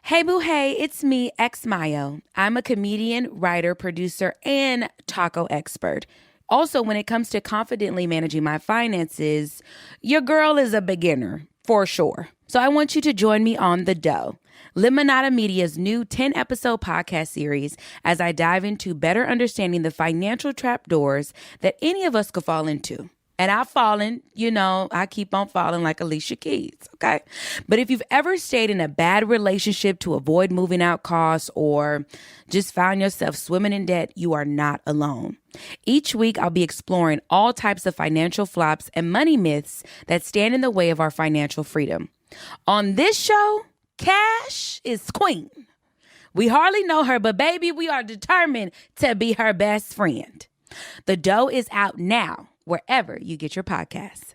Hey boo hey, it's me, X Mayo. I'm a comedian, writer, producer, and taco expert. Also, when it comes to confidently managing my finances, your girl is a beginner, for sure. So I want you to join me on The Dough, Lemonada Media's new 10-episode podcast series as I dive into better understanding the financial trapdoors that any of us could fall into. And I've fallen, I keep on falling like Alicia Keys, okay? But if you've ever stayed in a bad relationship to avoid moving out costs or just found yourself swimming in debt, you are not alone. Each week, I'll be exploring all types of financial flops and money myths that stand in the way of our financial freedom. On this show, Cash is queen. We hardly know her, but baby, we are determined to be her best friend. The Dough is out now, wherever you get your podcasts.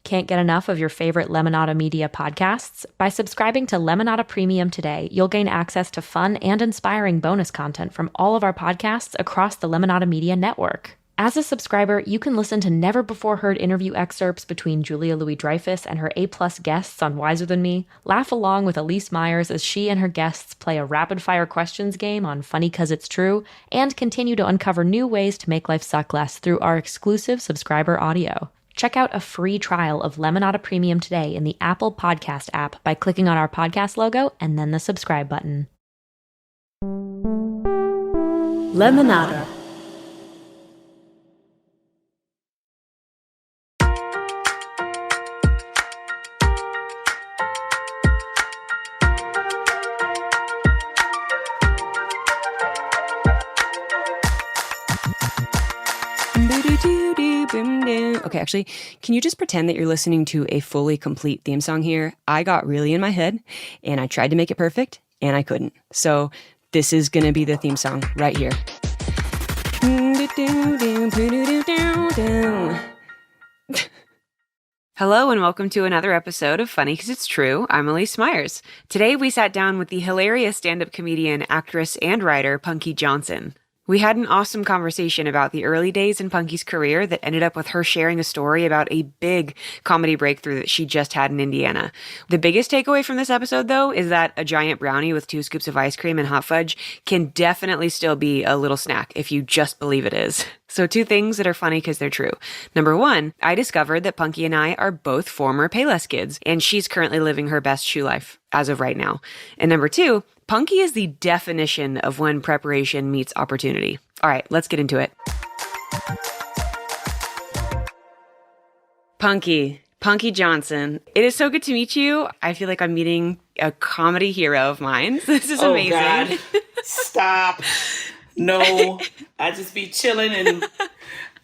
Can't get enough of your favorite Lemonada Media podcasts? By subscribing to Lemonada Premium today, you'll gain access to fun and inspiring bonus content from all of our podcasts across the Lemonada Media network. As a subscriber, you can listen to never-before-heard interview excerpts between Julia Louis-Dreyfus and her A-plus guests on Wiser Than Me, laugh along with Elyse Myers as she and her guests play a rapid-fire questions game on Funny 'Cause It's True, and continue to uncover new ways to make life suck less through our exclusive subscriber audio. Check out a free trial of Lemonada Premium today in the Apple Podcast app by clicking on our podcast logo and then the subscribe button. Lemonada. Okay, actually, can you just pretend that you're listening to a fully complete theme song here? I got really in my head, and I tried to make it perfect, and I couldn't. So this is going to be the theme song right here. Hello and welcome to another episode of Funny 'Cause It's True. I'm Elyse Myers. Today we sat down with the hilarious stand-up comedian, actress, and writer Punkie Johnson. We had an awesome conversation about the early days in Punkie's career that ended up with her sharing a story about a big comedy breakthrough that she just had in Indiana. The biggest takeaway from this episode, though, is that a giant brownie with 2 scoops of ice cream and hot fudge can definitely still be a little snack if you just believe it is. So 2 things that are funny because they're true. Number 1, I discovered that Punkie and I are both former Payless kids, and she's currently living her best shoe life as of right now. And number 2, Punkie is the definition of when preparation meets opportunity. All right, let's get into it. Punkie Johnson. It is so good to meet you. I feel like I'm meeting a comedy hero of mine. This is amazing. God. Stop. No, I just be chilling and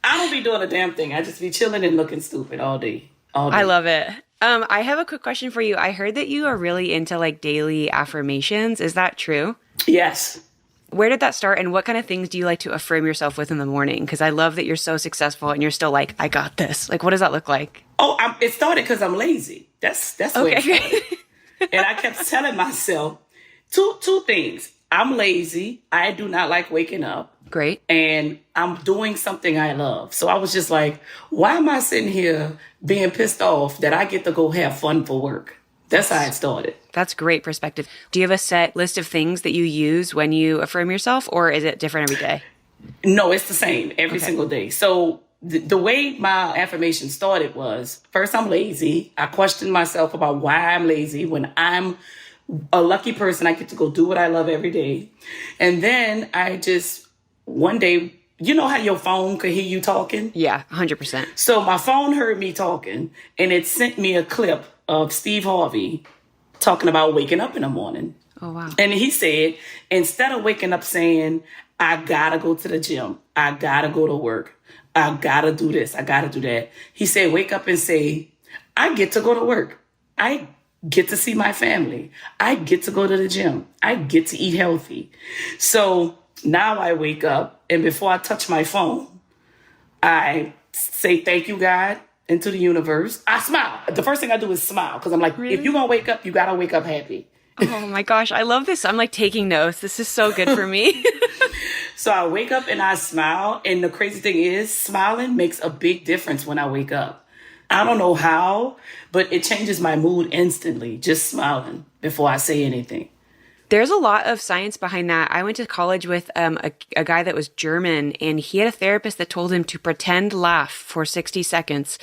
I don't be doing a damn thing. I just be chilling and looking stupid all day. I love it. I have a quick question for you. I heard that you are really into daily affirmations. Is that true? Yes. Where did that start, and what kind of things do you like to affirm yourself with in the morning? Because I love that you're so successful and you're still like, I got this. What does that look like? Oh, it started because I'm lazy. That's where it started. And I kept telling myself two things. I'm lazy. I do not like waking up. Great. And I'm doing something I love. So I was just like, why am I sitting here being pissed off that I get to go have fun for work? That's how it started. That's great perspective. Do you have a set list of things that you use when you affirm yourself, or is it different every day? No, it's the same every single day. So the way my affirmation started was, first, I'm lazy. I questioned myself about why I'm lazy when I'm a lucky person. I get to go do what I love every day. And then I just, one day, you know how your phone could hear you talking? Yeah, 100%. So my phone heard me talking, and it sent me a clip of Steve Harvey talking about waking up in the morning. Oh, wow. And he said, instead of waking up saying, I gotta go to the gym, I gotta go to work, I gotta do this, I gotta do that, he said, wake up and say, I get to go to work. I get to see my family. I get to go to the gym. I get to eat healthy. So now I wake up, and before I touch my phone, I say, thank you, God, into the universe. I smile. The first thing I do is smile, because I'm like, Really? If you're going to wake up, you got to wake up happy. Oh my gosh, I love this. I'm taking notes. This is so good for me. So I wake up and I smile. And the crazy thing is, smiling makes a big difference when I wake up. I don't know how, but it changes my mood instantly, just smiling before I say anything. There's a lot of science behind that. I went to college with a guy that was German, and he had a therapist that told him to pretend laugh for 60 seconds.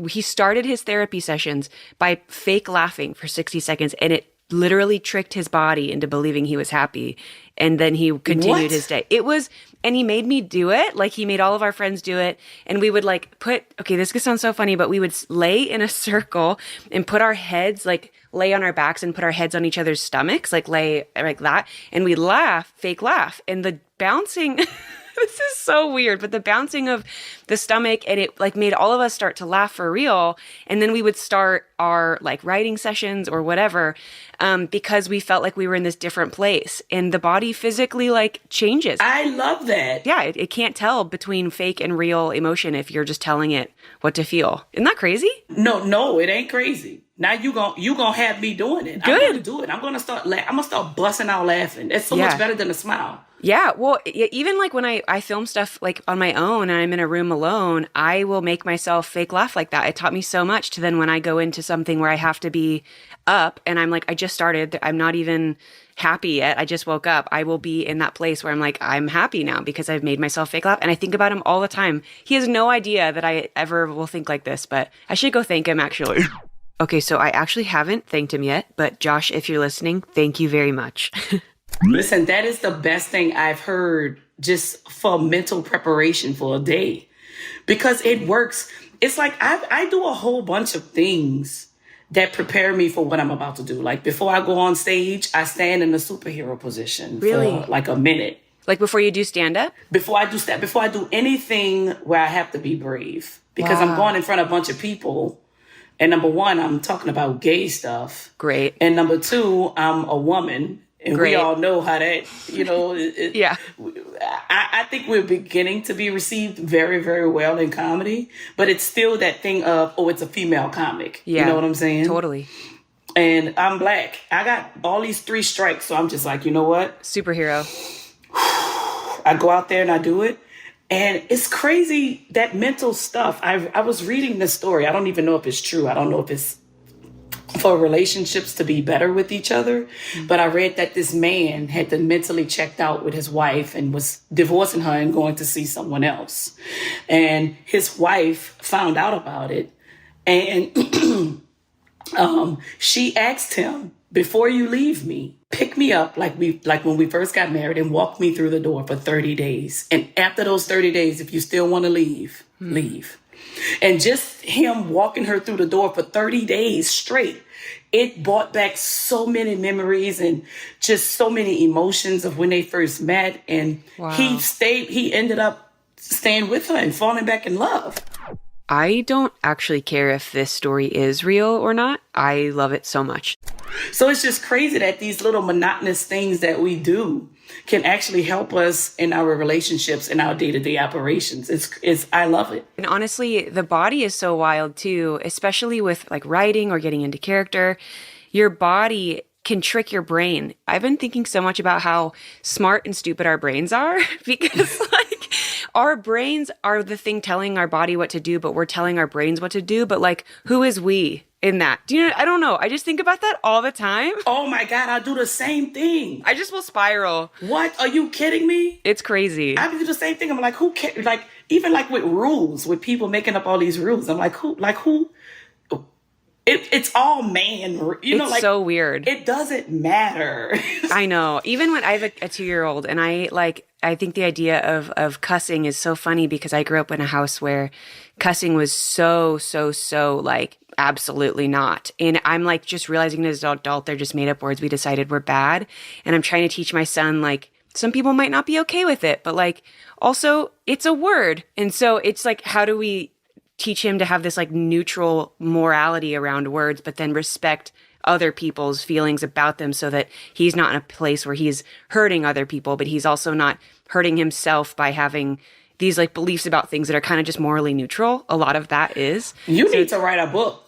He started his therapy sessions by fake laughing for 60 seconds, and it literally tricked his body into believing he was happy. And then he continued his day. And he made me do it. Like, he made all of our friends do it. And we would this could sound so funny, but we would lay in a circle and put our heads, lay on our backs and put our heads on each other's stomachs, lay like that. And we fake laugh. And the bouncing, this is so weird, but the bouncing of the stomach, and it made all of us start to laugh for real. And then we would start our writing sessions or whatever, because we felt like we were in this different place, and the body physically changes. I love that. Yeah, it can't tell between fake and real emotion if you're just telling it what to feel. Isn't that crazy? No, it ain't crazy. Now you gonna have me doing it. Good. I'm gonna do it. I'm gonna start busting out laughing. It's so much better than a smile. Yeah, well, even when I film stuff on my own and I'm in a room alone, I will make myself fake laugh like that. It taught me so much to then when I go into something where I have to be up and I'm I just started, I'm not even happy yet, I just woke up, I will be in that place where I'm I'm happy now because I've made myself fake laugh. And I think about him all the time. He has no idea that I ever will think like this, but I should go thank him actually. Okay, so I actually haven't thanked him yet, but Josh, if you're listening, thank you very much. Listen, that is the best thing I've heard just for mental preparation for a day, because it works. It's I do a whole bunch of things that prepare me for what I'm about to do. Before I go on stage, I stand in the superhero position Really? for a minute. Before you do stand-up? Before I do anything where I have to be brave, because I'm going in front of a bunch of people. And number one, I'm talking about gay stuff. Great. And number two, I'm a woman. And Great. we all know how that, Yeah. I think we're beginning to be received very, very well in comedy, but it's still that thing of, it's a female comic. Yeah. You know what I'm saying? Totally. And I'm black. I got all these 3 strikes. So I'm just you know what? Superhero. I go out there and I do it. And it's crazy, that mental stuff. I was reading this story. I don't even know if it's true. I don't know if it's for relationships to be better with each other. Mm-hmm. But I read that this man had been mentally checked out with his wife and was divorcing her and going to see someone else. And his wife found out about it. And she asked him, before you leave me, pick me up like when we first got married and walk me through the door for 30 days. And after those 30 days, if you still want to leave, leave. And just him walking her through the door for 30 days straight, it brought back so many memories and just so many emotions of when they first met. And he ended up staying with her and falling back in love. I don't actually care if this story is real or not. I love it so much. So it's just crazy that these little monotonous things that we do can actually help us in our relationships and our day-to-day operations. I love it. And honestly, the body is so wild too, especially with writing or getting into character. Your body can trick your brain. I've been thinking so much about how smart and stupid our brains are because our brains are the thing telling our body what to do, but we're telling our brains what to do. But who is we in that? I don't know. I just think about that all the time. Oh my God, I do the same thing. I just will spiral. What? Are you kidding me? It's crazy. I do the same thing. I'm who cares? Even with rules, with people making up all these rules. I'm who? It's all man. It's so weird. It doesn't matter. I know. Even when I have a 2-year-old, and I think the idea of cussing is so funny because I grew up in a house where cussing was so absolutely not. And I'm just realizing as an adult, they're just made up words we decided were bad. And I'm trying to teach my son, some people might not be okay with it, but also it's a word. And so it's how do we teach him to have this neutral morality around words, but then respect other people's feelings about them so that he's not in a place where he's hurting other people, but he's also not hurting himself by having these beliefs about things that are kind of just morally neutral. A lot of that is. You need to write a book.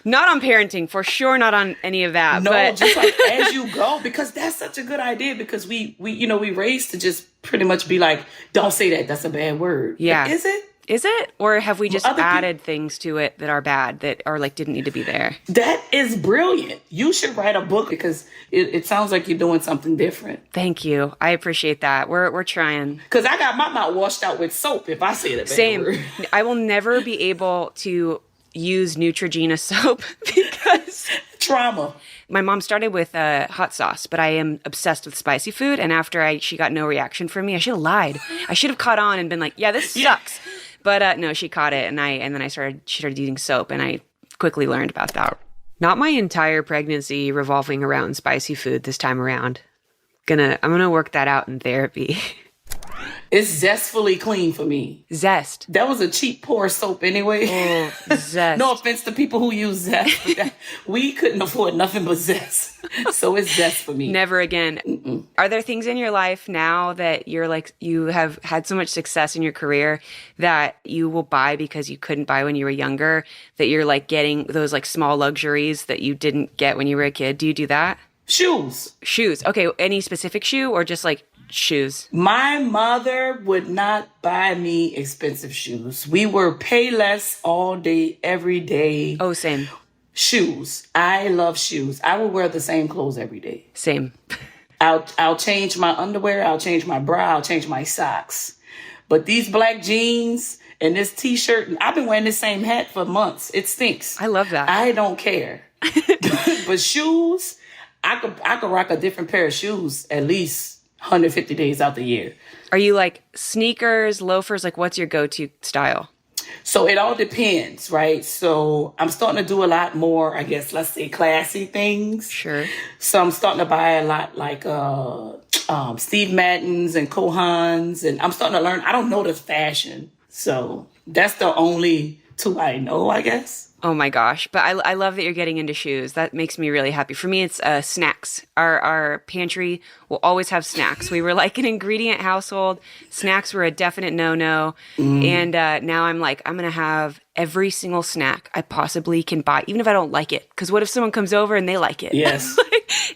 Not on parenting, for sure, not on any of that. No, but just as you go, because that's such a good idea, because we raised to just pretty much be don't say that, that's a bad word. Yeah. But is it? Is it? Or have we just Other added things to it that are bad, that are like didn't need to be there? That is brilliant. You should write a book because it sounds like you're doing something different. Thank you. I appreciate that. We're trying. Because I got my mouth washed out with soap, if I say the bad Same. word. I will never be able to use Neutrogena soap because Trauma. my mom started with hot sauce, but I am obsessed with spicy food. And after she got no reaction from me, I should have lied. I should have caught on and been like, yeah, this sucks. But no, she caught it. And then she started using soap, and I quickly learned about that. Not my entire pregnancy revolving around spicy food this time around. I'm gonna work that out in therapy. It's zestfully clean for me. Zest. That was a cheap pour soap anyway. Oh, Zest. No offense to people who use Zest. But we couldn't afford nothing but Zest. So it's Zest for me. Never again. Mm-mm. Are there things in your life now that you're like, you have had so much success in your career that you will buy because you couldn't buy when you were younger, that you're like getting those like small luxuries that you didn't get when you were a kid? Do you do that? Shoes. Shoes. Okay. Any specific shoe or just like shoes? My mother would not buy me expensive shoes. We were pay less all day, every day. Oh, same. Shoes. I love shoes. I will wear the same clothes every day. Same. I'll change my underwear. I'll change my bra. I'll change my socks. But these black jeans and this t-shirt, and I've been wearing the same hat for months. It stinks. I love that. I don't care. But shoes, I could rock a different pair of shoes at least 150 days out the year. Are you like sneakers, loafers? Like what's your go-to style? So it all depends, right? So I'm starting to do a lot more, I guess, let's say classy things. Sure. So I'm starting to buy a lot like Steve Madden's and Kohans. And I'm starting to learn. I don't know the fashion. So that's the only two I know, I guess. Oh my gosh. But I love that you're getting into shoes. That makes me really happy. For me, it's snacks. Our pantry will always have snacks. We were like an ingredient household. Snacks were a definite no-no. And now I'm like, I'm going to have every single snack I possibly can buy, even if I don't like it. Because what if someone comes over and they like it? Yes.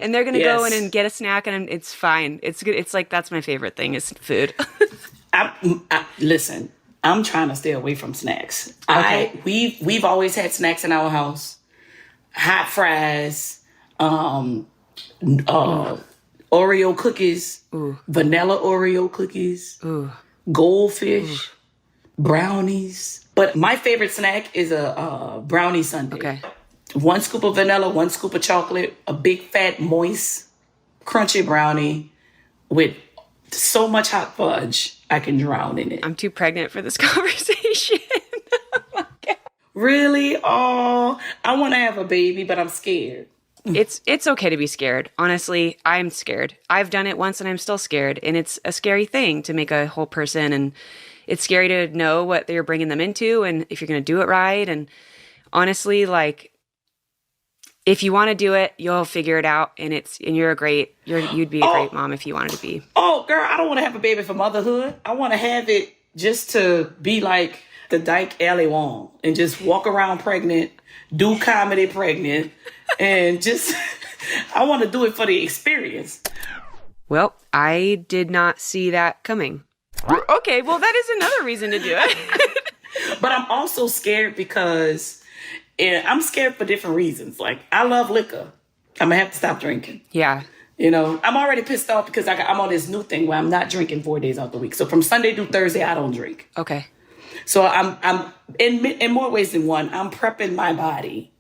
And they're going to go in and get a snack, and it's fine. It's good. It's like, that's my favorite thing is food. Listen. I'm trying to stay away from snacks. Okay. We've always had snacks in our house. Hot fries, Oreo cookies, vanilla Oreo cookies, goldfish, brownies. But my favorite snack is a brownie sundae. Okay. 1 scoop of vanilla, 1 scoop of chocolate, a big fat moist crunchy brownie with so much hot fudge I can drown in it. I'm too pregnant for this conversation. Really? Oh, I want to have a baby, but I'm scared. It's okay to be scared. Honestly, I'm scared. I've done it once and I'm still scared. And it's a scary thing to make a whole person. And it's scary to know what you're bringing them into and if you're going to do it right. And honestly, like, if you want to do it, you'll figure it out. And you'd be a great mom if you wanted to be. Oh, girl, I don't want to have a baby for motherhood. I want to have it just to be like the Dyke Alley Wong and just walk around pregnant, do comedy pregnant, and just, I want to do it for the experience. Well, I did not see that coming. Okay, well, that is another reason to do it. But I'm also scared because I'm scared for different reasons. Like, I love liquor. I'm going to have to stop drinking. Yeah. You know, I'm already pissed off because I'm on this new thing where I'm not drinking 4 days out the week. So from Sunday through Thursday, I don't drink. Okay. So I'm in more ways than one, I'm prepping my body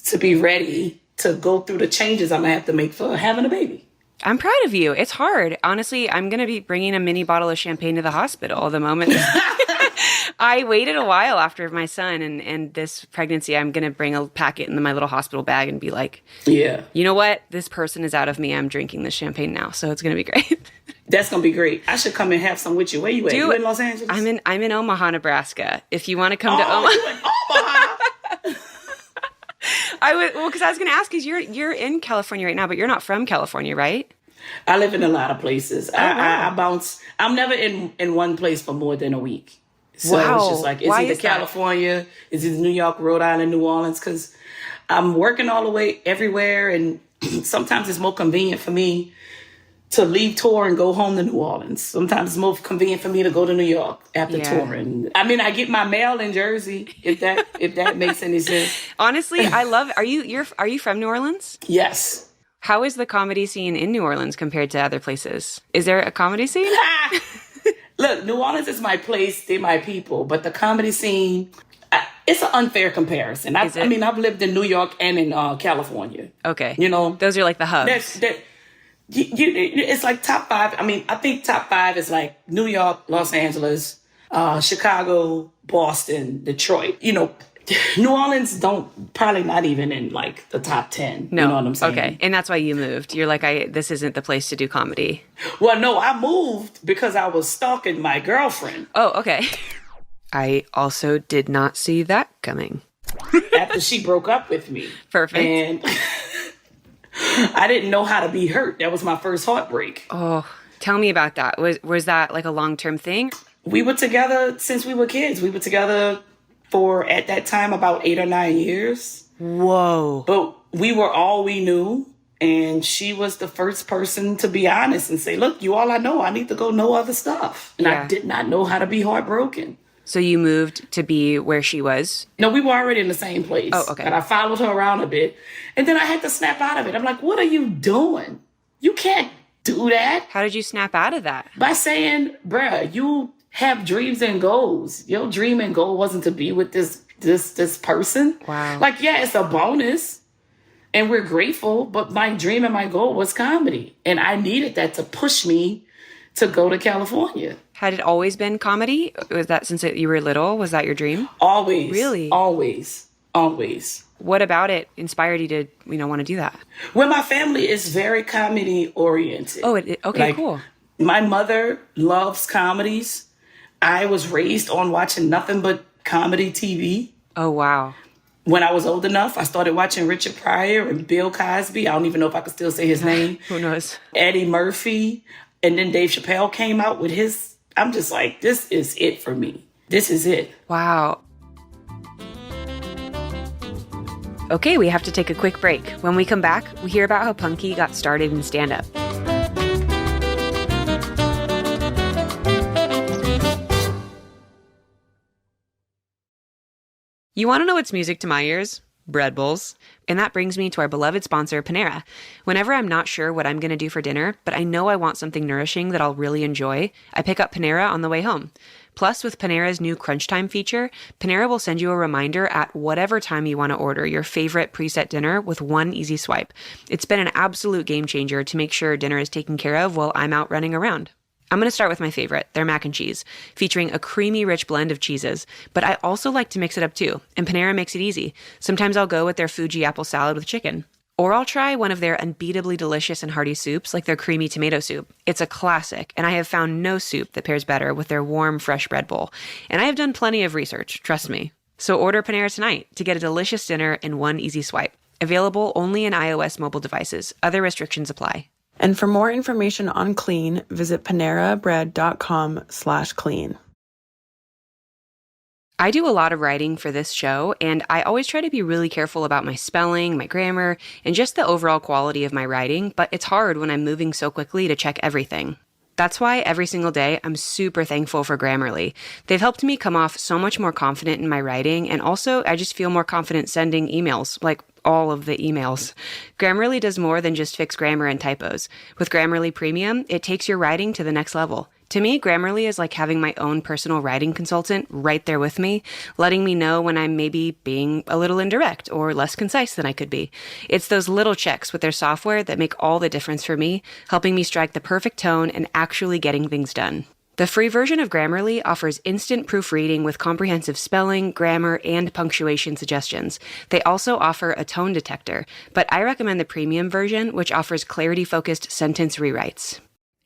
to be ready to go through the changes I'm going to have to make for having a baby. I'm proud of you. It's hard. Honestly, I'm going to be bringing a mini bottle of champagne to the hospital the moment. I waited a while after my son and this pregnancy. I'm going to bring a packet in my little hospital bag and be like, yeah, you know what? This person is out of me. I'm drinking this champagne now. So it's going to be great. That's going to be great. I should come and have some with you. Where you at? You in Los Angeles? I'm in Omaha, Nebraska. If you want to come to Omaha. You in Omaha? Because I was going to ask, because you're in California right now, but you're not from California, right? I live in a lot of places. I bounce. I'm never in one place for more than a week. So it's just like, it's either California, it's either New York, Rhode Island, New Orleans, because I'm working all the way everywhere. And sometimes it's more convenient for me to leave tour and go home to New Orleans. Sometimes it's more convenient for me to go to New York after touring. I mean, I get my mail in Jersey, if that makes any sense. Honestly, I love it. Are you from New Orleans? Yes. How is the comedy scene in New Orleans compared to other places? Is there a comedy scene? Look, New Orleans is my place. They're my people. But the comedy scene, it's an unfair comparison. I mean, I've lived in New York and in California. Okay. You know? Those are like the hubs. It's like top 5. I mean, I think top 5 is like New York, Los Angeles, Chicago, Boston, Detroit. You know, New Orleans probably not even in like the top 10. No. You know what I'm saying? Okay. And that's why you moved. You're like, this isn't the place to do comedy. Well, no, I moved because I was stalking my girlfriend. Oh, okay. I also did not see that coming. After she broke up with me. Perfect. And I didn't know how to be hurt. That was my first heartbreak. Oh, tell me about that. Was that like a long-term thing? We were together since we were kids. We were together for, at that time, about 8 or 9 years. Whoa. But we were all we knew. And she was the first person to be honest and say, look, you all I know. I need to go know other stuff. And I did not know how to be heartbroken. So you moved to be where she was? No, we were already in the same place. Oh, okay. But I followed her around a bit. And then I had to snap out of it. I'm like, what are you doing? You can't do that. How did you snap out of that? By saying, bruh, you have dreams and goals. Your dream and goal wasn't to be with this person. Wow. Like, yeah, it's a bonus. And we're grateful. But my dream and my goal was comedy. And I needed that to push me to go to California. Had it always been comedy? Was that since you were little? Was that your dream? Always. Really? Always. Always. What about it inspired you to, want to do that? Well, my family is very comedy oriented. Oh, okay, cool. My mother loves comedies. I was raised on watching nothing but comedy TV. Oh, wow. When I was old enough, I started watching Richard Pryor and Bill Cosby. I don't even know if I could still say his name. Who knows? Eddie Murphy. And then Dave Chappelle came out with his. I'm just like, this is it for me. This is it. Wow. Okay, we have to take a quick break. When we come back, we hear about how Punkie got started in stand-up. You want to know what's music to my ears? Bread bowls. And that brings me to our beloved sponsor, Panera. Whenever I'm not sure what I'm going to do for dinner, but I know I want something nourishing that I'll really enjoy, I pick up Panera on the way home. Plus, with Panera's new Crunch Time feature, Panera will send you a reminder at whatever time you want to order your favorite preset dinner with one easy swipe. It's been an absolute game changer to make sure dinner is taken care of while I'm out running around. I'm going to start with my favorite, their mac and cheese, featuring a creamy, rich blend of cheeses. But I also like to mix it up too, and Panera makes it easy. Sometimes I'll go with their Fuji apple salad with chicken. Or I'll try one of their unbeatably delicious and hearty soups, like their creamy tomato soup. It's a classic, and I have found no soup that pairs better with their warm, fresh bread bowl. And I have done plenty of research, trust me. So order Panera tonight to get a delicious dinner in one easy swipe. Available only in iOS mobile devices. Other restrictions apply. And for more information on clean, visit panerabread.com/clean. I do a lot of writing for this show, and I always try to be really careful about my spelling, my grammar, and just the overall quality of my writing, but it's hard when I'm moving so quickly to check everything. That's why every single day I'm super thankful for Grammarly. They've helped me come off so much more confident in my writing, and also I just feel more confident sending emails, like all of the emails. Grammarly does more than just fix grammar and typos. With Grammarly Premium, it takes your writing to the next level. To me, Grammarly is like having my own personal writing consultant right there with me, letting me know when I'm maybe being a little indirect or less concise than I could be. It's those little checks with their software that make all the difference for me, helping me strike the perfect tone and actually getting things done. The free version of Grammarly offers instant proofreading with comprehensive spelling, grammar, and punctuation suggestions. They also offer a tone detector, but I recommend the premium version, which offers clarity-focused sentence rewrites.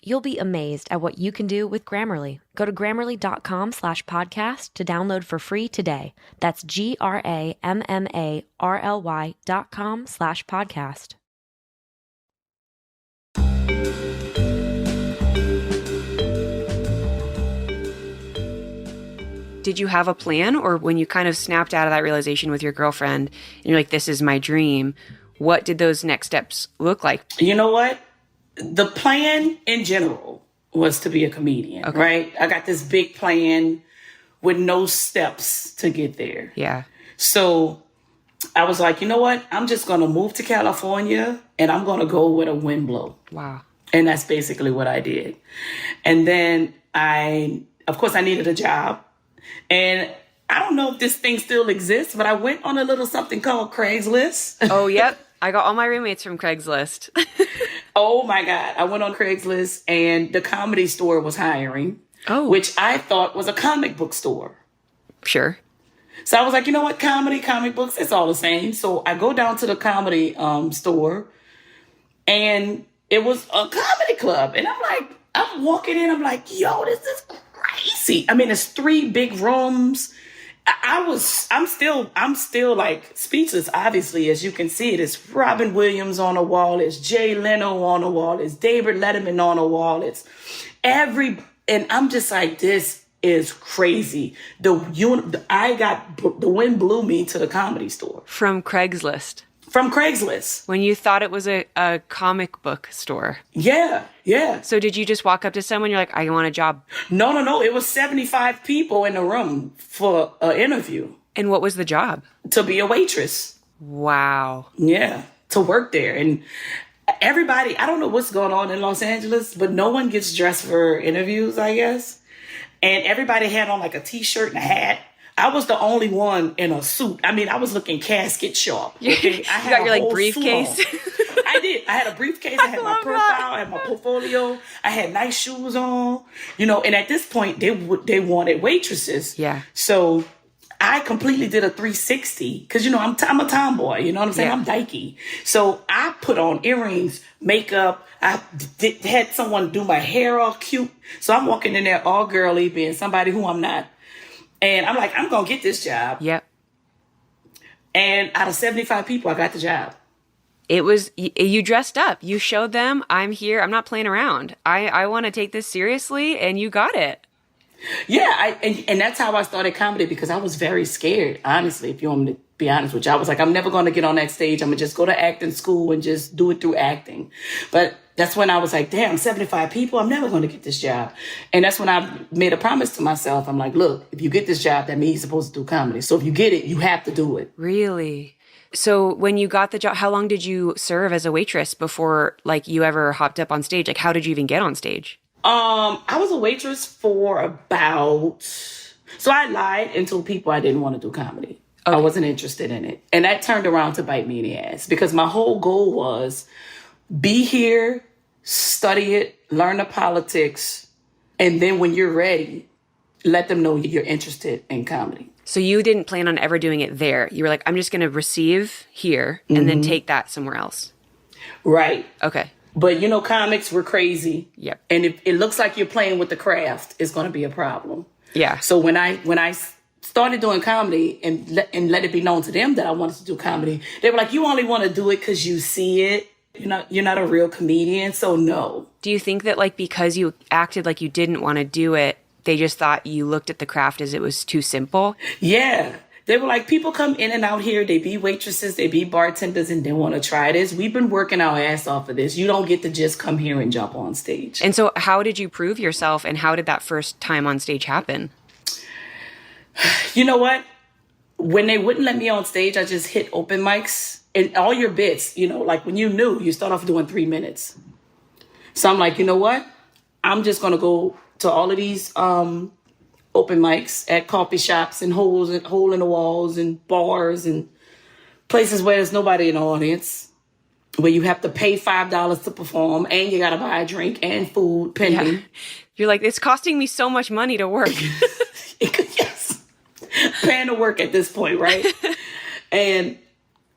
You'll be amazed at what you can do with Grammarly. Go to grammarly.com/podcast to download for free today. That's GRAMMARLY.com/podcast. Did you have a plan, or when you kind of snapped out of that realization with your girlfriend and you're like, this is my dream, what did those next steps look like? You know what? the plan in general was to be a comedian, right? I got this big plan with no steps to get there. Yeah. So I was like, you know what? I'm just going to move to California and I'm going to go with a wind blow. Wow. And that's basically what I did. And then of course, I needed a job. And I don't know if this thing still exists, but I went on a little something called Craigslist. Oh, yep. I got all my roommates from Craigslist. Oh my God. I went on Craigslist and the Comedy Store was hiring, which I thought was a comic book store. Sure. So I was like, you know what? Comic books, it's all the same. So I go down to the comedy store and it was a comedy club. And I'm walking in, I'm like, yo, this is crazy. I mean, it's 3 big rooms. I'm still like speechless, obviously, as you can see it. It's Robin Williams on the wall. It's Jay Leno on the wall. It's David Letterman on the wall. It's and I'm just like, this is crazy. The wind blew me to the Comedy Store. From Craigslist. From Craigslist. When you thought it was a comic book store. Yeah. So did you just walk up to someone, you're like, I want a job? No. It was 75 people in the room for an interview. And what was the job? To be a waitress. Wow. Yeah, to work there. And everybody, I don't know what's going on in Los Angeles, but no one gets dressed for interviews, I guess. And everybody had on like a T-shirt and a hat. I was the only one in a suit. I mean, I was looking casket sharp. Okay? I had you got your like whole briefcase. suit on. I did. I had a briefcase. I had my profile. I had my portfolio. I had nice shoes on. And at this point, they wanted waitresses. Yeah. So I completely did a 360 because, I'm a tomboy. You know what I'm saying? Yeah. I'm dykey. So I put on earrings, makeup. I had someone do my hair all cute. So I'm walking in there all girly, being somebody who I'm not. And I'm like, I'm going to get this job. Yep. And out of 75 people, I got the job. It was, you dressed up. You showed them, I'm here. I'm not playing around. I want to take this seriously. And you got it. Yeah. And that's how I started comedy, because I was very scared, honestly, if you want me to be honest with you. I was like, I'm never going to get on that stage. I'm going to just go to acting school and just do it through acting. But that's when I was like, damn, 75 people, I'm never going to get this job. And that's when I made a promise to myself. I'm like, look, if you get this job, that means you're supposed to do comedy. So if you get it, you have to do it. Really? So when you got the job, how long did you serve as a waitress before like you ever hopped up on stage? Like, how did you even get on stage? I was a waitress for so I lied and told people I didn't want to do comedy. Okay. I wasn't interested in it. And that turned around to bite me in the ass, because my whole goal was be here, study it, learn the politics, and then when you're ready, let them know you're interested in comedy. So you didn't plan on ever doing it there. You were like, I'm just going to receive here and then take that somewhere else. Right. Okay. But, comics were crazy. Yep. And if it looks like you're playing with the craft, it's going to be a problem. Yeah. So when I started doing comedy and let it be known to them that I wanted to do comedy, they were like, you only want to do it because you see it. You're not a real comedian, so no. Do you think that because you acted like you didn't want to do it, they just thought you looked at the craft as it was too simple? Yeah. They were like, people come in and out here. They be waitresses, they be bartenders, and they want to try this. We've been working our ass off of this. You don't get to just come here and jump on stage. And so how did you prove yourself, and how did that first time on stage happen? You know what? When they wouldn't let me on stage, I just hit open mics. And all your bits, like when you start off doing 3 minutes. So I'm like, you know what? I'm just going to go to all of these open mics at coffee shops and hole in the walls and bars and places where there's nobody in the audience, where you have to pay $5 to perform and you got to buy a drink and food pending. Yeah. You're like, it's costing me so much money to work. Yes. Paying to work at this point, right? And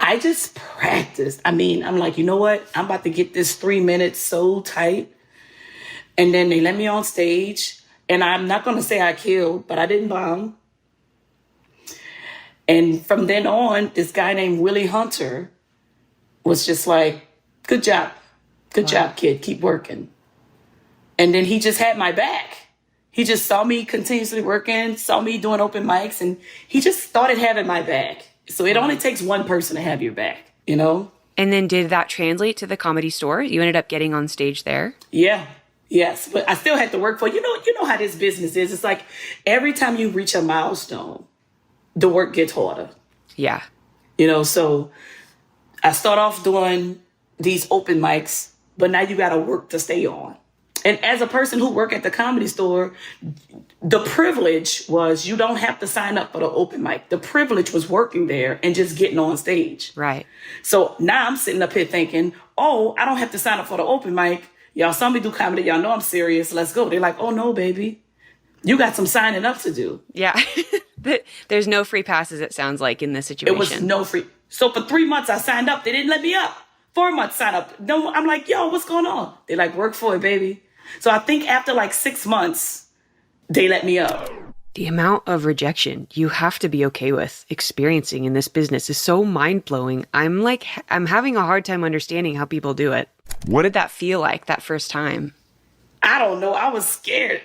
I just practiced. I mean, I'm like, you know what? I'm about to get this 3 minutes so tight. And then they let me on stage. And I'm not going to say I killed, but I didn't bomb. And from then on, this guy named Willie Hunter was just like, good job. Good job, kid. Keep working. And then he just had my back. He just saw me continuously working, saw me doing open mics, and he just started having my back. So it only takes one person to have your back, And And then did that translate to the Comedy Store? You ended up getting on stage there? Yeah. Yes. But I still had to work for it. You know how this business is. It's like every time you reach a milestone, the work gets harder. Yeah. So I start off doing these open mics, but now you got to work to stay on. And as a person who worked at the Comedy Store, the privilege was you don't have to sign up for the open mic. The privilege was working there and just getting on stage. Right. So now I'm sitting up here thinking, oh, I don't have to sign up for the open mic. Y'all saw me do comedy. Y'all know I'm serious. Let's go. They're like, oh, no, baby. You got some signing up to do. Yeah. There's no free passes, it sounds like, in this situation. It was no free. So for 3 months, I signed up. They didn't let me up. 4 months, sign up. No, I'm like, yo, what's going on? They're like, work for it, baby. So I think after like 6 months, they let me up. The amount of rejection you have to be okay with experiencing in this business is so mind-blowing. I'm having a hard time understanding how people do it. What did that feel like that first time? I don't know. I was scared.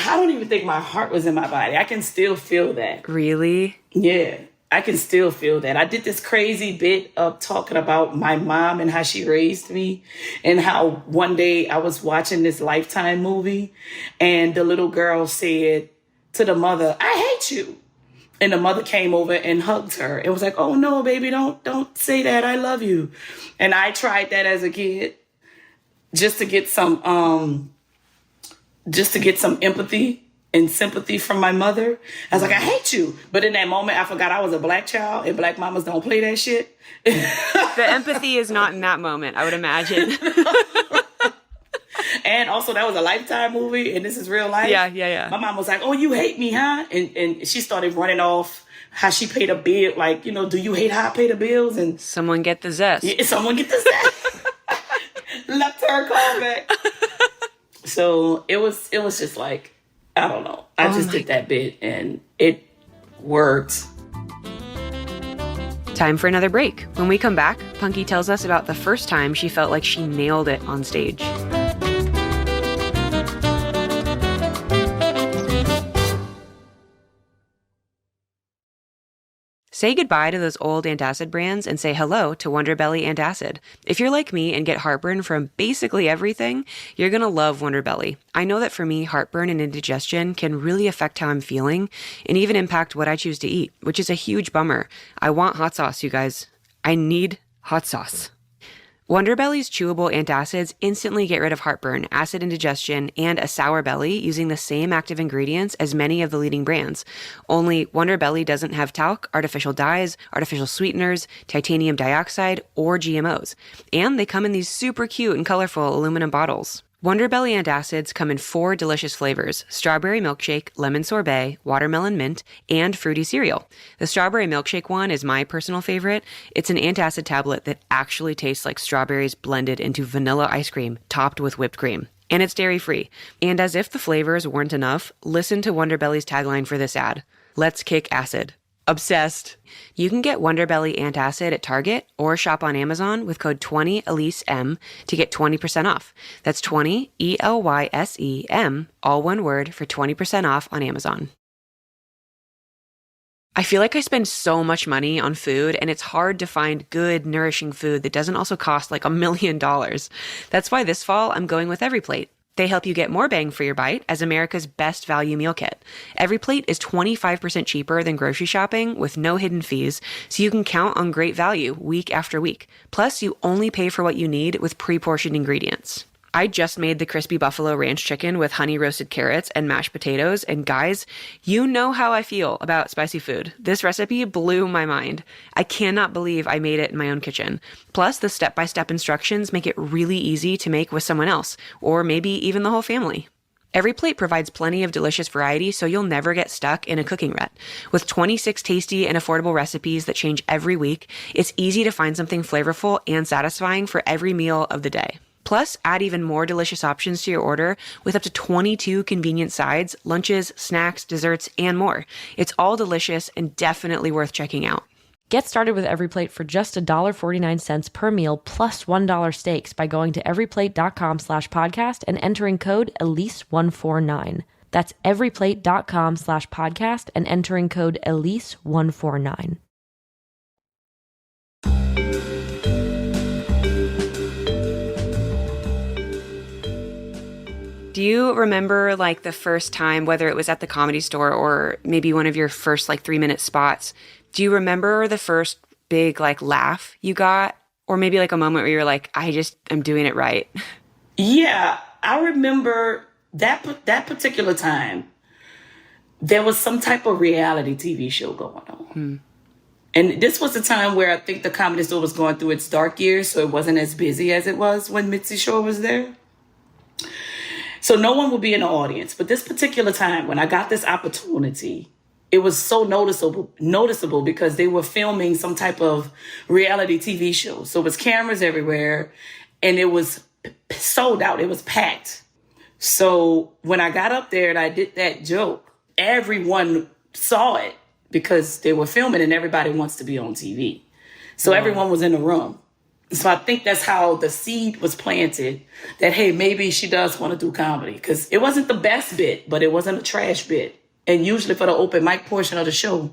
I don't even think my heart was in my body. I can still feel that. Really? Yeah, I can still feel that. I did this crazy bit of talking about my mom and how she raised me and how one day I was watching this Lifetime movie and the little girl said to the mother, I hate you. And the mother came over and hugged her. It was like, oh no, baby, don't say that. I love you. And I tried that as a kid just to get some empathy and sympathy from my mother. I was like, I hate you. But in that moment, I forgot I was a black child and black mamas don't play that shit. The empathy is not in that moment, I would imagine. And also that was a Lifetime movie and this is real life. Yeah. My mom was like, oh, you hate me, huh? And she started running off how she paid a bill. Like, do you hate how I pay the bills? And someone get the zest. Yeah, someone get the zest. Left her call back. So it was just like, I don't know. I just did that bit and it worked. Time for another break. When we come back, Punkie tells us about the first time she felt like she nailed it on stage. Say goodbye to those old antacid brands and say hello to Wonder Belly Antacid. If you're like me and get heartburn from basically everything, you're going to love Wonder Belly. I know that for me, heartburn and indigestion can really affect how I'm feeling and even impact what I choose to eat, which is a huge bummer. I want hot sauce, you guys. I need hot sauce. Wonder Belly's chewable antacids instantly get rid of heartburn, acid indigestion, and a sour belly using the same active ingredients as many of the leading brands. Only Wonder Belly doesn't have talc, artificial dyes, artificial sweeteners, titanium dioxide, or GMOs. And they come in these super cute and colorful aluminum bottles. Wonder Belly antacids come in 4 delicious flavors: strawberry milkshake, lemon sorbet, watermelon mint, and fruity cereal. The strawberry milkshake one is my personal favorite. It's an antacid tablet that actually tastes like strawberries blended into vanilla ice cream topped with whipped cream. And it's dairy-free. And as if the flavors weren't enough, listen to Wonder Belly's tagline for this ad. Let's kick acid. Obsessed. You can get Wonder Belly Antacid at Target or shop on Amazon with code 20ElyseM to get 20% off. That's 20 ELYSEM, all one word, for 20% off on Amazon. I feel like I spend so much money on food and it's hard to find good, nourishing food that doesn't also cost like $1 million. That's why this fall I'm going with EveryPlate. They help you get more bang for your bite as America's best value meal kit. EveryPlate is 25% cheaper than grocery shopping with no hidden fees, so you can count on great value week after week. Plus, you only pay for what you need with pre-portioned ingredients. I just made the crispy buffalo ranch chicken with honey roasted carrots and mashed potatoes, and guys, you know how I feel about spicy food. This recipe blew my mind. I cannot believe I made it in my own kitchen. Plus, the step-by-step instructions make it really easy to make with someone else, or maybe even the whole family. EveryPlate provides plenty of delicious variety, so you'll never get stuck in a cooking rut. With 26 tasty and affordable recipes that change every week, it's easy to find something flavorful and satisfying for every meal of the day. Plus, add even more delicious options to your order with up to 22 convenient sides, lunches, snacks, desserts, and more. It's all delicious and definitely worth checking out. Get started with EveryPlate for just $1.49 per meal plus $1 steaks by going to everyplate.com/podcast and entering code Elyse149. That's everyplate.com/podcast and entering code Elyse149. Do you remember like the first time, whether it was at the Comedy Store or maybe one of your first like 3-minute spots, do you remember the first big like laugh you got? Or maybe like a moment where you're like, I'm doing it right. Yeah, I remember that particular time. There was some type of reality TV show going on. And this was the time where I think the Comedy Store was going through its dark years, so it wasn't as busy as it was when Mitzi Shore was there. So no one would be in the audience. But this particular time, when I got this opportunity, it was so noticeable because they were filming some type of reality TV show. So it was cameras everywhere, and it was sold out. It was packed. So when I got up there and I did that joke, everyone saw it because they were filming and everybody wants to be on TV. So everyone was in the room. So I think that's how the seed was planted that, hey, maybe she does want to do comedy. Because it wasn't the best bit, but it wasn't a trash bit. And usually for the open mic portion of the show,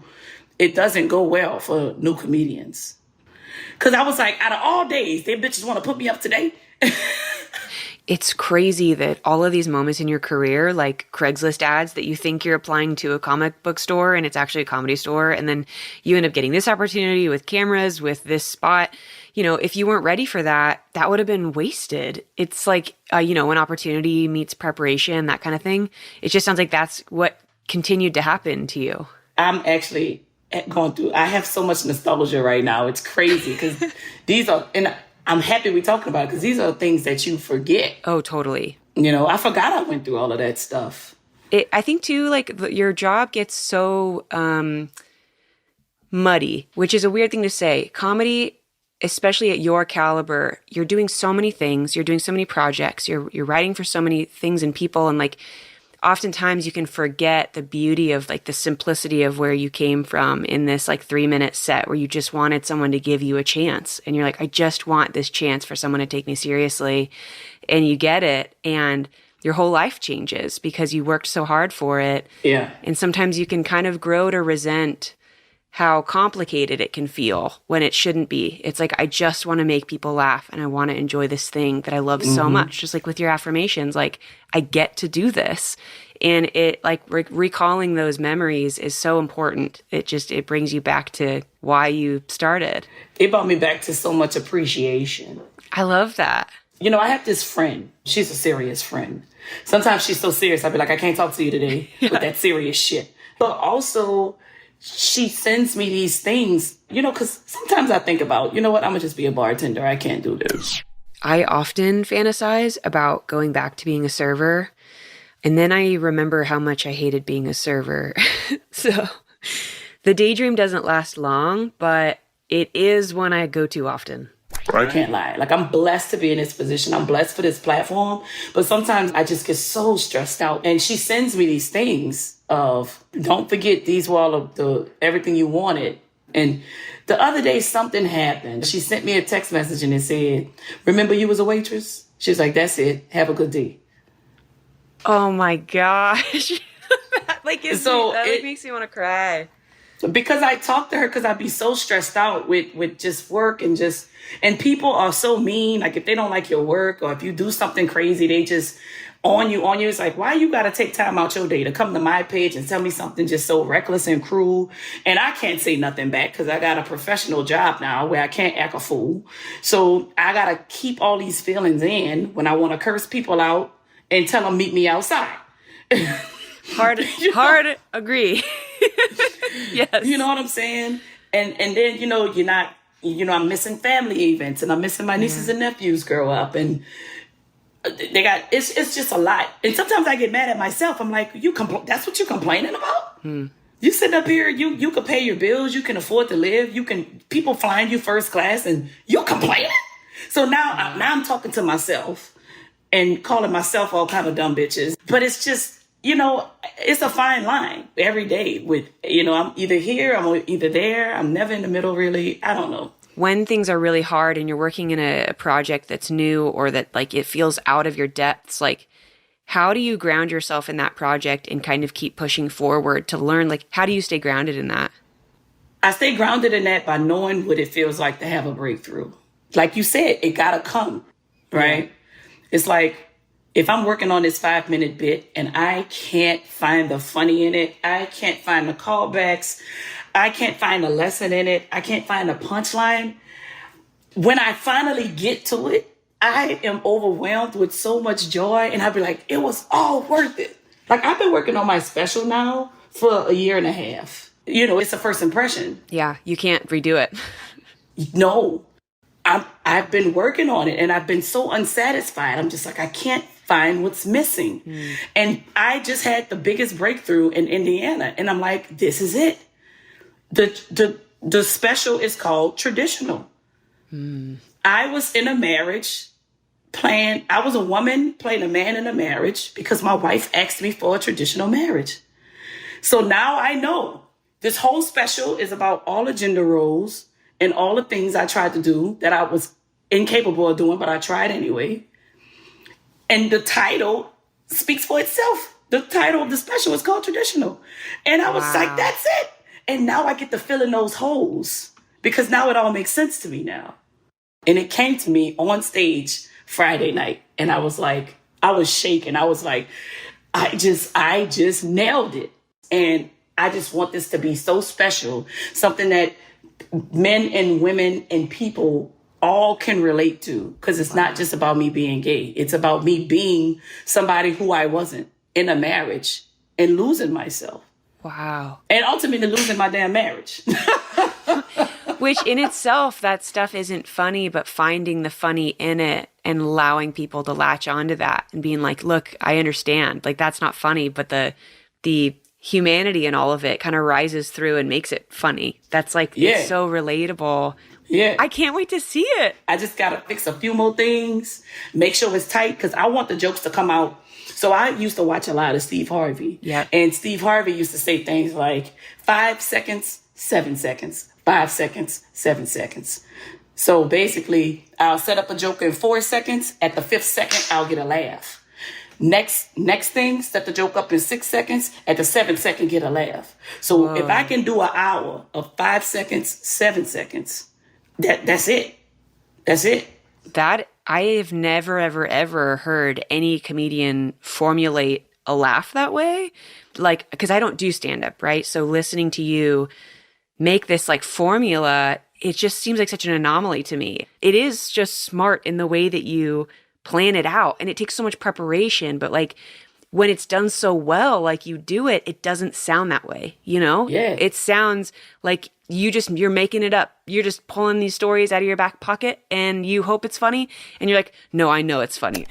it doesn't go well for new comedians. Because I was like, out of all days, they bitches want to put me up today. It's crazy that all of these moments in your career, like Craigslist ads that you think you're applying to a comic book store and it's actually a comedy store. And then you end up getting this opportunity with cameras, with this spot. You know, if you weren't ready for that, that would have been wasted. It's like, when opportunity meets preparation, that kind of thing. It just sounds like that's what continued to happen to you. I'm actually going through, I have so much nostalgia right now. It's crazy because these are, and I'm happy we're talking about it because these are things that you forget. Oh, totally. I forgot I went through all of that stuff. I think too, like your job gets so muddy, which is a weird thing to say. Comedy, especially at your caliber, you're doing so many things. You're doing so many projects. You're writing for so many things and people. And like, oftentimes you can forget the beauty of like the simplicity of where you came from in this like 3-minute set where you just wanted someone to give you a chance. And you're like, I just want this chance for someone to take me seriously. And you get it. And your whole life changes because you worked so hard for it. Yeah. And sometimes you can kind of grow to resent how complicated it can feel when it shouldn't be. It's like, I just want to make people laugh and I want to enjoy this thing that I love so much. Just like with your affirmations, like I get to do this. And it like recalling those memories is so important. It brings you back to why you started. It brought me back to so much appreciation. I love that. I have this friend. She's a serious friend. Sometimes she's so serious, I'd be like, I can't talk to you today with that serious shit. But also, she sends me these things, because sometimes I think about, I'm going to just be a bartender. I can't do this. I often fantasize about going back to being a server. And then I remember how much I hated being a server. So the daydream doesn't last long, but it is one I go to often. I can't lie. Like, I'm blessed to be in this position. I'm blessed for this platform. But sometimes I just get so stressed out. And she sends me these things of, don't forget, these were all of the everything you wanted. And the other day, something happened. She sent me a text message and it said, remember you was a waitress? She was like, that's it. Have a good day. Oh, my gosh. That makes me want to cry. Because I talk to her because I'd be so stressed out with just work and people are so mean. Like if they don't like your work or if you do something crazy, they just on you. It's like, why you got to take time out your day to come to my page and tell me something just so reckless and cruel? And I can't say nothing back because I got a professional job now where I can't act a fool. So I got to keep all these feelings in when I want to curse people out and tell them meet me outside. Hard agree. Yes. You know what I'm saying? And then, you're not, I'm missing family events and I'm missing my nieces and nephews grow up and they got, it's just a lot. And sometimes I get mad at myself. I'm like, that's what you're complaining about? You sit up here, you can pay your bills, you can afford to live, people flying you first class and you're complaining? So now I'm talking to myself and calling myself all kind of dumb bitches. But it's just, it's a fine line every day with, I'm either here, I'm either there. I'm never in the middle, really. I don't know. When things are really hard and you're working in a project that's new or that like it feels out of your depths, like how do you ground yourself in that project and kind of keep pushing forward to learn? Like, how do you stay grounded in that? I stay grounded in that by knowing what it feels like to have a breakthrough. Like you said, it gotta come, right? Yeah. It's like, If I'm working on this 5-minute bit and I can't find the funny in it, I can't find the callbacks, I can't find the lesson in it, I can't find the punchline, when I finally get to it, I am overwhelmed with so much joy, and I'll be like, it was all worth it. Like, I've been working on my special now for a year and a half. You know, it's a first impression. Yeah, you can't redo it. No, I've been working on it, and I've been so unsatisfied. I'm just like, I can't find what's missing. And I just had the biggest breakthrough in Indiana, and I'm like, this is it. The special is called Traditional. I was in a marriage I was a woman playing a man in a marriage because my wife asked me for a traditional marriage. So now I know this whole special is about all the gender roles and all the things I tried to do that I was incapable of doing, but I tried anyway. And the title speaks for itself. The title of the special is called Traditional. And I was like, that's it. And now I get to fill in those holes because now it all makes sense to me now. And it came to me on stage Friday night. And I was like, I was shaking. I was like, I just nailed it. And I just want this to be so special, something that men and women and people all can relate to, because it's not just about me being gay. It's about me being somebody who I wasn't in a marriage and losing myself. Wow. And ultimately losing my damn marriage. Which in itself, that stuff isn't funny, but finding the funny in it and allowing people to latch onto that and being like, look, I understand. Like, that's not funny, but the humanity in all of it kind of rises through and makes it funny. That's like, it's so relatable. Yeah. I can't wait to see it. I just got to fix a few more things, make sure it's tight, because I want the jokes to come out. So I used to watch a lot of Steve Harvey. Yeah. And Steve Harvey used to say things like 5 seconds, 7 seconds, 5 seconds, 7 seconds. So basically, I'll set up a joke in 4 seconds. At the 5th second, I'll get a laugh. Next thing, set the joke up in 6 seconds. At the 7th second, get a laugh. So if I can do an hour of 5 seconds, 7 seconds, that's it. That's it. That I have never, ever, ever heard any comedian formulate a laugh that way. Like, because I don't do stand-up, right? So listening to you make this like formula, it just seems like such an anomaly to me. It is just smart in the way that you plan it out, and it takes so much preparation, but like when it's done so well, like you do it, it doesn't sound that way, you know? Yeah. It sounds like you're making it up. You're just pulling these stories out of your back pocket and you hope it's funny. And you're like, no, I know it's funny.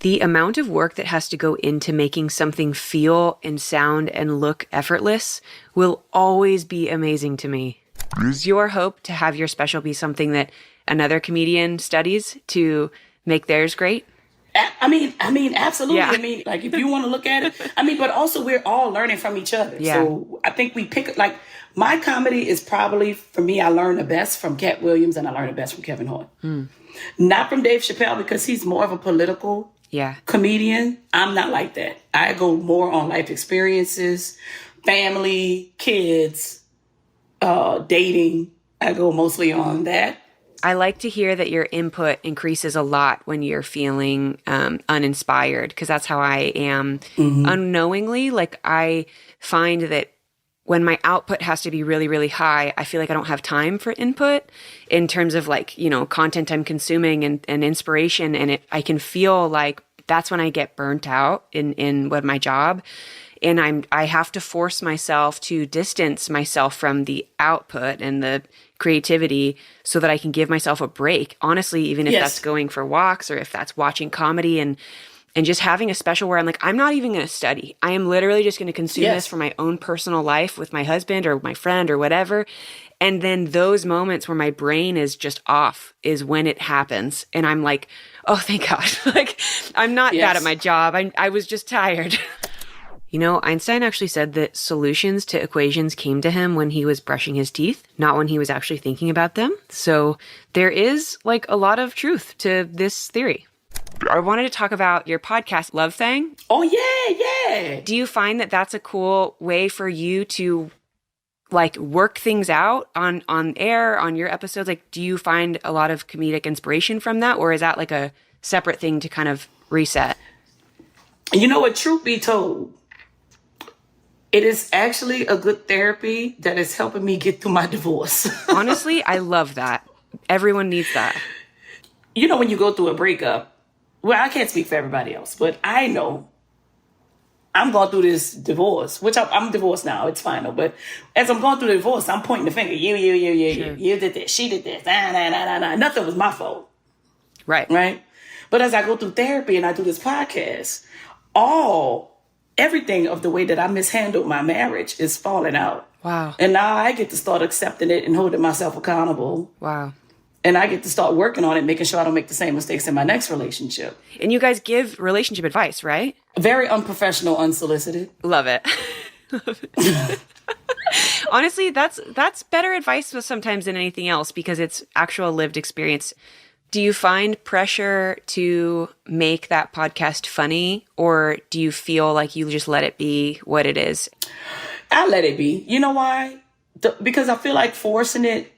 The amount of work that has to go into making something feel and sound and look effortless will always be amazing to me. Is your hope to have your special be something that another comedian studies to make theirs great? I mean, absolutely. Yeah. I mean, like, if you want to look at it, but also we're all learning from each other. Yeah. So I think we pick, like, my comedy is probably, for me, I learn the best from Cat Williams and I learn the best from Kevin Hart. Not from Dave Chappelle, because he's more of a political comedian. I'm not like that. I go more on life experiences, family, kids, dating. I go mostly on that. I like to hear that your input increases a lot when you're feeling uninspired, because that's how I am unknowingly. Like, I find that when my output has to be really, really high, I feel like I don't have time for input in terms of, like, you know, content I'm consuming and inspiration. And I can feel like that's when I get burnt out in what my job. And I have to force myself to distance myself from the output and the creativity so that I can give myself a break. Honestly, even if that's going for walks or if that's watching comedy and just having a special where I'm like, I'm not even going to study. I am literally just going to consume this for my own personal life with my husband or my friend or whatever. And then those moments where my brain is just off is when it happens. And I'm like, oh, thank God. Like, I'm not bad at my job. I was just tired. You know, Einstein actually said that solutions to equations came to him when he was brushing his teeth, not when he was actually thinking about them. So there is, like, a lot of truth to this theory. I wanted to talk about your podcast, Love Thang. Oh, yeah. Do you find that that's a cool way for you to, like, work things out on air, on your episodes? Like, do you find a lot of comedic inspiration from that? Or is that like a separate thing to kind of reset? You know what? Truth be told, it is actually a good therapy that is helping me get through my divorce. Honestly, I love that. Everyone needs that. You know, when you go through a breakup, well, I can't speak for everybody else, but I know I'm going through this divorce, which I'm divorced now. It's final. But as I'm going through the divorce, I'm pointing the finger. You did this. She did this. Nah. Nothing was my fault. Right. But as I go through therapy and I do this podcast, everything of the way that I mishandled my marriage is falling out. Wow. And now I get to start accepting it and holding myself accountable. Wow. And I get to start working on it, making sure I don't make the same mistakes in my next relationship. And you guys give relationship advice, right? Very unprofessional, unsolicited. Love it. Love it. Honestly, that's better advice sometimes than anything else because it's actual lived experience. Do you find pressure to make that podcast funny, or do you feel like you just let it be what it is? I let it be. You know why? Because I feel like forcing it,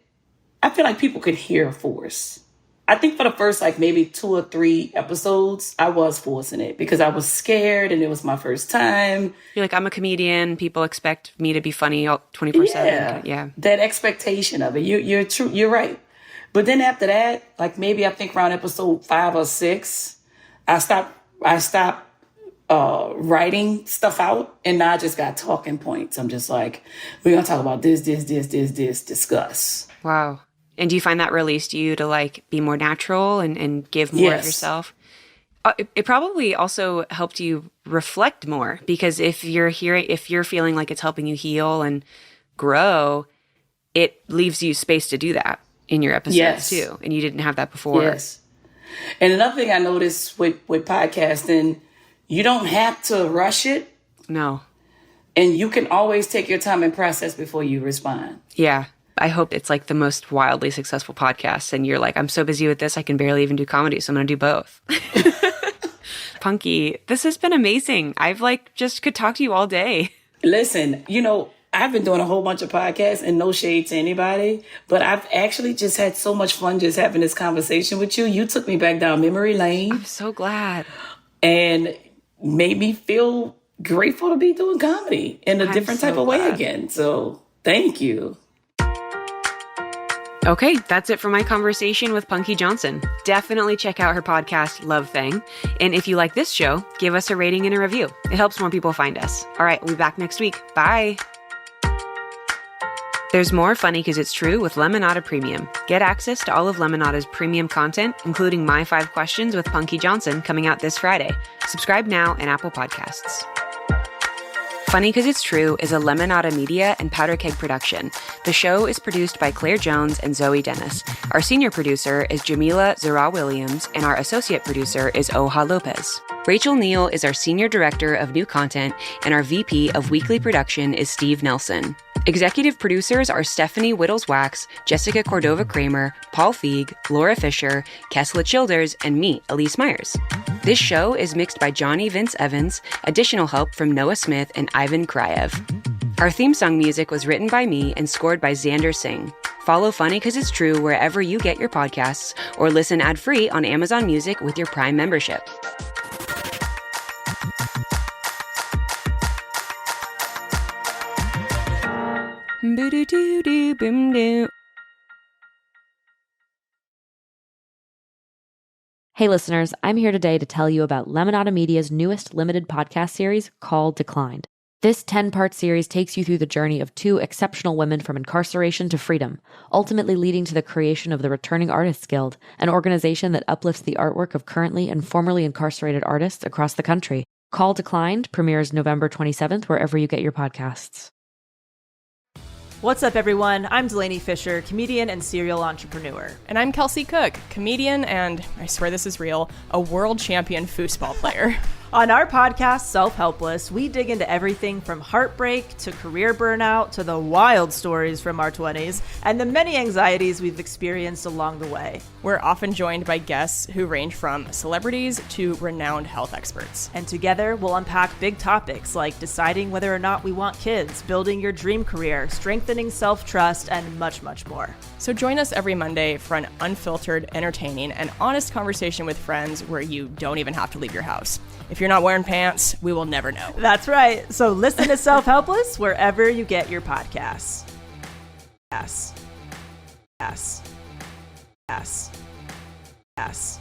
I feel like people could hear force. I think for the first maybe 2 or 3 episodes, I was forcing it because I was scared and it was my first time. You're like, I'm a comedian. People expect me to be funny 24/7. Yeah. That expectation of it. You're true. You're right. But then after that, maybe I think around episode 5 or 6, I stopped writing stuff out, and now I just got talking points. I'm just like, we're going to talk about this, discuss. Wow. And do you find that released you to be more natural and give more of yourself? It probably also helped you reflect more because if you're feeling like it's helping you heal and grow, it leaves you space to do that in your episodes too. And you didn't have that before. Yes. And another thing I noticed with podcasting, you don't have to rush it. No. And you can always take your time and process before you respond. Yeah. I hope it's the most wildly successful podcast. And you're like, I'm so busy with this, I can barely even do comedy. So I'm going to do both. Punkie, this has been amazing. I've just could talk to you all day. Listen, I've been doing a whole bunch of podcasts and no shade to anybody, but I've actually just had so much fun just having this conversation with you. You took me back down memory lane. I'm so glad. And made me feel grateful to be doing comedy in a different type of way again. So thank you. Okay, that's it for my conversation with Punkie Johnson. Definitely check out her podcast, Love Thing. And if you like this show, give us a rating and a review. It helps more people find us. All right, we'll be back next week. Bye. There's more Funny 'Cause It's True with Lemonada Premium. Get access to all of Lemonada's premium content, including My 5 Questions with Punkie Johnson coming out this Friday. Subscribe now in Apple Podcasts. Funny 'Cause It's True is a Lemonada Media and Powder Keg production. The show is produced by Claire Jones and Zoe Dennis. Our senior producer is Jamila Zara-Williams, and our associate producer is Oha Lopez. Rachel Neal is our senior director of new content, and our VP of weekly production is Steve Nelson. Executive producers are Stephanie Whittles-Wax, Jessica Cordova-Kramer, Paul Feig, Laura Fisher, Kessla Childers, and me, Elyse Myers. This show is mixed by Johnny Vince Evans, additional help from Noah Smith and Ivan Krayev. Our theme song music was written by me and scored by Xander Singh. Follow Funny 'Cause It's True wherever you get your podcasts, or listen ad-free on Amazon Music with your Prime membership. Hey listeners, I'm here today to tell you about Lemonada Media's newest limited podcast series called Declined. This 10-part series takes you through the journey of 2 exceptional women from incarceration to freedom, ultimately leading to the creation of the Returning Artists Guild, an organization that uplifts the artwork of currently and formerly incarcerated artists across the country. Call Declined premieres November 27th wherever you get your podcasts. What's up, everyone? I'm Delaney Fisher, comedian and serial entrepreneur. And I'm Kelsey Cook, comedian and, I swear this is real, a world champion foosball player. On our podcast, Self-Helpless, we dig into everything from heartbreak to career burnout to the wild stories from our 20s and the many anxieties we've experienced along the way. We're often joined by guests who range from celebrities to renowned health experts. And together, we'll unpack big topics like deciding whether or not we want kids, building your dream career, strengthening self-trust, and much, much more. So join us every Monday for an unfiltered, entertaining, and honest conversation with friends where you don't even have to leave your house. If If you're not wearing pants, we will never know. That's right. So listen to Self Helpless wherever you get your podcasts. Yes. Yes. Yes. Yes.